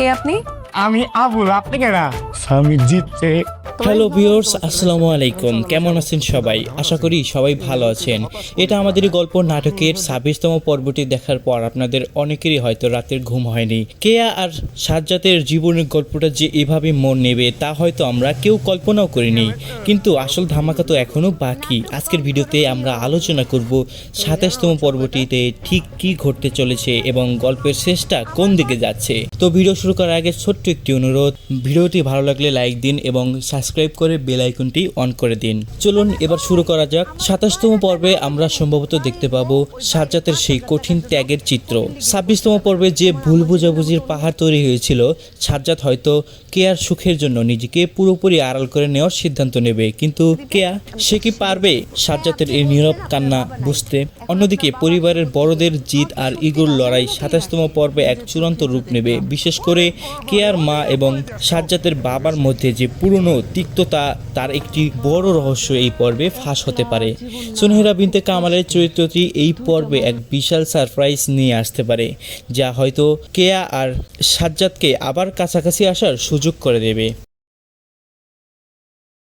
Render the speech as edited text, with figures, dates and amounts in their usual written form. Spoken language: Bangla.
কে আপনি? আমি আবুল, আপনি কেনা? স্বামী জিতছে। হ্যালো ভিউয়ার্স, আসসালামু আলাইকুম। কেমন আছেন সবাই? আশা করি সবাই ভালো আছেন। এটা আমাদের গল্প নাটকের 26তম পর্বটি দেখার পর আপনাদের অনেকেরই হয়তো রাতের ঘুম হয়নি। কেয়া আর সাজ্জাদের জীবনের গল্পটা যে এভাবে মন নেবে তা হয়তো আমরা কেউ কল্পনাও করিনি, কিন্তু আসল ধামাকা তো এখনো বাকি। আজকের ভিডিওতে আমরা আলোচনা করব 27তম পর্বটিতে ঠিক কি ঘটতে চলেছে এবং গল্পের শেষটা কোন দিকে যাচ্ছে। তো ভিডিও শুরু করার আগে ছোট্ট একটি অনুরোধ, ভিডিওটি ভালো লাগলে লাইক দিন এবং সাবস্ক্রাইব করে বেল আইকনটি অন করে দিন। চলুন এবার শুরু করা যাক। 27তম পর্বে আমরা সম্ভবত দেখতে পাবো সাজ্জাদের সেই কঠিন ত্যাগের চিত্র। 26তম পর্বে যে ভুল বোঝাবুঝির পাহাড় তৈরি হয়েছিল, সাজ্জাদ হয়তো কেয়ার সুখের জন্য নিজেকে পুরোপুরি আড়াল করে নেওয়ার সিদ্ধান্ত নেবে, কিন্তু কেয়া সে কি পারবে সাজ্জাদের এই নীরব কান্না বুঝতে? অন্যদিকে পরিবারের বড়দের জিদ আর ইগোর লড়াই 27তম পর্বে এক চূড়ান্ত রূপ নেবে। বিশেষ করে কেয়ার মা এবং সাজ্জাদের বাবার মধ্যে যে পুরনো তিক্ততা, তার একটি বড় রহস্য এই পর্বে ফাঁস হতে পারে। সুনহেরা বিনতে কামালের চরিত্রটি এই পর্বে এক বিশাল সারপ্রাইজ নিয়ে আসতে পারে, যা হয়তো কেয়া আর সাজ্জাদকে আবার কাছাকাছি আসার সুযোগ করে দেবে।